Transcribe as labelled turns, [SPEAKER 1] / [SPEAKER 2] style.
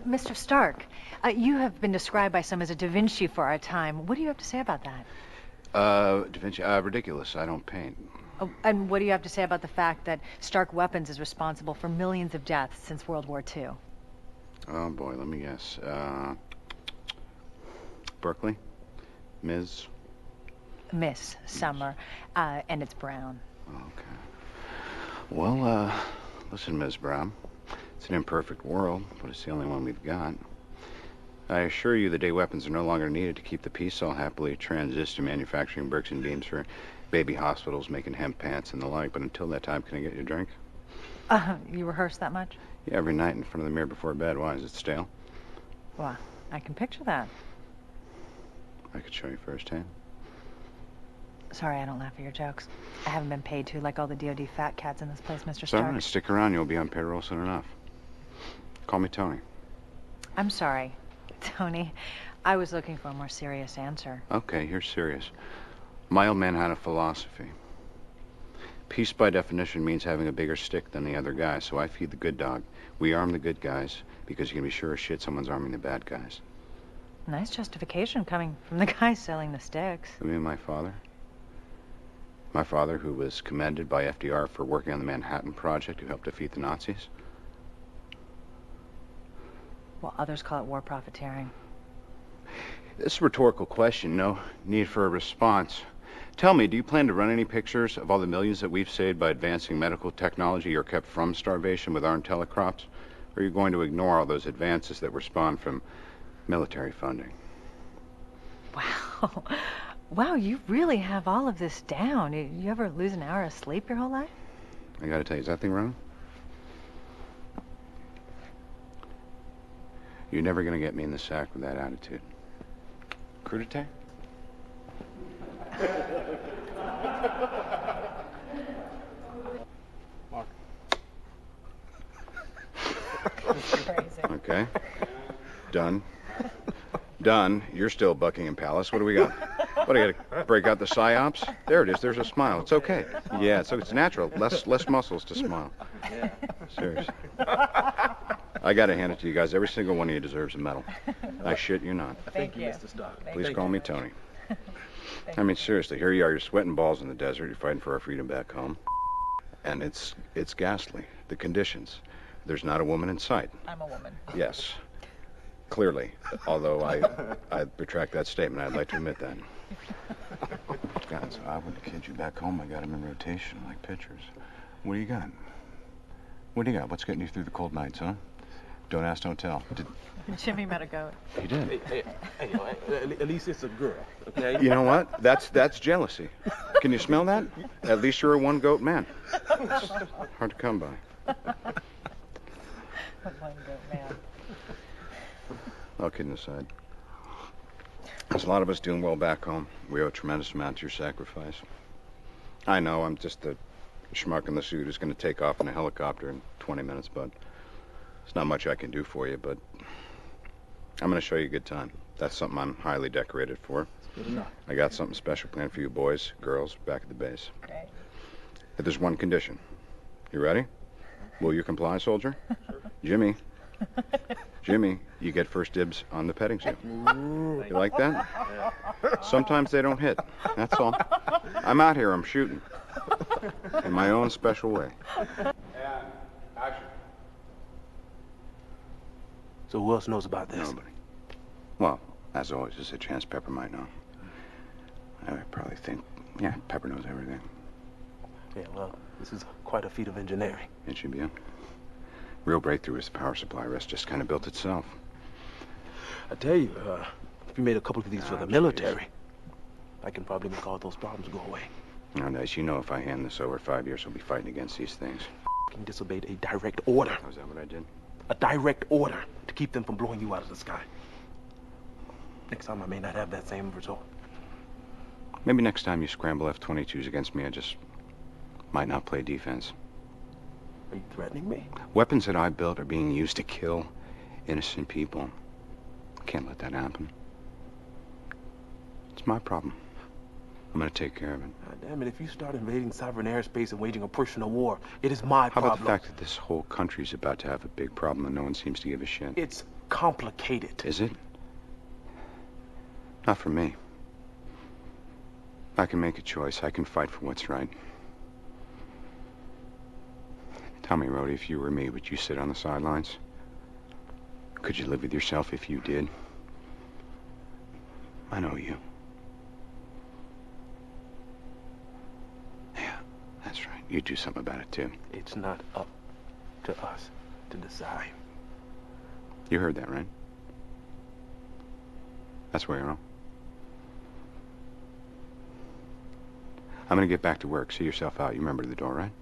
[SPEAKER 1] Mr. Stark, you have been described by some as a Da Vinci for our time. What do you have to say about that?
[SPEAKER 2] Da Vinci, ridiculous. I don't paint.
[SPEAKER 1] Oh, and what do you have to say about the fact that Stark Weapons is responsible for millions of deaths since World War II?
[SPEAKER 2] Oh, boy, let me guess. Berkeley? Ms.?
[SPEAKER 1] Miss Summer, and it's Brown.
[SPEAKER 2] Okay. Well, listen, Ms. Brown. It's an imperfect world, but it's the only one we've got. I assure you the day weapons are no longer needed to keep the peace all happily transist to manufacturing bricks and beams for baby hospitals, making hemp pants and the like, but until that time, can I get you a drink?
[SPEAKER 1] You rehearse that much?
[SPEAKER 2] Yeah, every night in front of the mirror before bed. Why, is it stale?
[SPEAKER 1] Well, I can picture that.
[SPEAKER 2] I could show you firsthand.
[SPEAKER 1] Sorry, I don't laugh at your jokes. I haven't been paid to like all the DOD fat cats in this place, Mr.
[SPEAKER 2] It's
[SPEAKER 1] Stark.
[SPEAKER 2] all right. Stick around. You'll be on payroll soon enough. Call me Tony.
[SPEAKER 1] I'm sorry, Tony. I was looking for a more serious answer.
[SPEAKER 2] Okay, here's serious. My old man had a philosophy. Peace, by definition, means having a bigger stick than the other guy, so I feed the good dog. We arm the good guys, because you can be sure as shit someone's arming the bad guys.
[SPEAKER 1] Nice justification coming from the guy selling the sticks.
[SPEAKER 2] You mean my father? My father, who was commended by FDR for working on the Manhattan Project, who helped defeat the Nazis?
[SPEAKER 1] Well, others call it war profiteering.
[SPEAKER 2] This is a rhetorical question. No need for a response. Tell me, do you plan to run any pictures of all the millions that we've saved by advancing medical technology or kept from starvation with our telecrops? Or are you going to ignore all those advances that were spawned from military funding?
[SPEAKER 1] Wow. Wow, you really have all of this down. You ever lose an hour of sleep your whole life?
[SPEAKER 2] I gotta tell you, is that thing running? You're never gonna get me in the sack with that attitude. Crudité?
[SPEAKER 1] Mark.
[SPEAKER 2] Okay. Done. Done. You're still Buckingham Palace. What do we got? What, I gotta break out the psyops? There it is. There's a smile. It's okay. Yeah, so it's natural. Less muscles to smile. Seriously. I gotta hand it to you guys. Every single one of you deserves a medal. I shit you not.
[SPEAKER 1] Thank you,
[SPEAKER 3] Mr. Stark.
[SPEAKER 2] Please call me Tony. I mean, seriously, here you are. You're sweating balls in the desert. You're fighting for our freedom back home. And it's ghastly. The conditions. There's not a woman in sight.
[SPEAKER 1] I'm a woman.
[SPEAKER 2] Yes. Clearly. Although I retract that statement. I'd like to admit that. Guys, I wouldn't kid you. Back home, I got them in rotation like pitchers. What do you got? What do you got? What's getting you through the cold nights, huh? Don't ask, don't tell.
[SPEAKER 1] Jimmy met a goat.
[SPEAKER 2] He did.
[SPEAKER 3] Hey, at least it's a girl, okay?
[SPEAKER 2] You know what? That's jealousy. Can you smell that? At least you're a one-goat man. It's hard to come by.
[SPEAKER 1] One-goat man.
[SPEAKER 2] All kidding aside. There's a lot of us doing well back home. We owe a tremendous amount to your sacrifice. I know I'm just the schmuck in the suit who's going to take off in a helicopter in 20 minutes, but there's not much I can do for you, but I'm going to show you a good time. That's something I'm highly decorated for.
[SPEAKER 3] Good enough.
[SPEAKER 2] I got something special planned for you boys, girls, back at the base.
[SPEAKER 1] Great.
[SPEAKER 2] But there's one condition. You ready? Will you comply, soldier? Jimmy. Jimmy, you get first dibs on the petting zoo. You like that? Sometimes they don't hit. That's all. I'm out here. I'm shooting. In my own special way. And action.
[SPEAKER 3] So who else knows about this?
[SPEAKER 2] Nobody. Well, as always, there's a chance Pepper might know. I probably think, yeah, Pepper knows everything.
[SPEAKER 3] Yeah, well, this is quite a feat of engineering.
[SPEAKER 2] It should be a real breakthrough as the power supply rest just kind of built itself.
[SPEAKER 3] I tell you, if you made a couple of these for the military, I can probably make all those problems go away.
[SPEAKER 2] Now, nice. You know if I hand this over 5 years, we'll be fighting against these things.
[SPEAKER 3] I disobeyed a direct order.
[SPEAKER 2] Oh, is that what I did?
[SPEAKER 3] A direct order to keep them from blowing you out of the sky. Next time I may not have that same result.
[SPEAKER 2] Maybe next time you scramble F-22s against me, I just might not play defense.
[SPEAKER 3] Are you threatening me?
[SPEAKER 2] Weapons that I built are being used to kill innocent people. Can't let that happen. It's my problem. I'm gonna take care of it.
[SPEAKER 3] God damn it, if you start invading sovereign airspace and waging a personal war, it is my problem.
[SPEAKER 2] How about the fact that this whole country's about to have a big problem and no one seems to give a shit?
[SPEAKER 3] It's complicated.
[SPEAKER 2] Is it? Not for me. I can make a choice. I can fight for what's right. Tell me, Rhodey, if you were me, would you sit on the sidelines? Could you live with yourself if you did? I know you. Yeah, that's right. You'd do something about it, too.
[SPEAKER 3] It's not up to us to decide.
[SPEAKER 2] You heard that, right? That's where you're wrong. I'm gonna get back to work. See yourself out. You remember the door, right?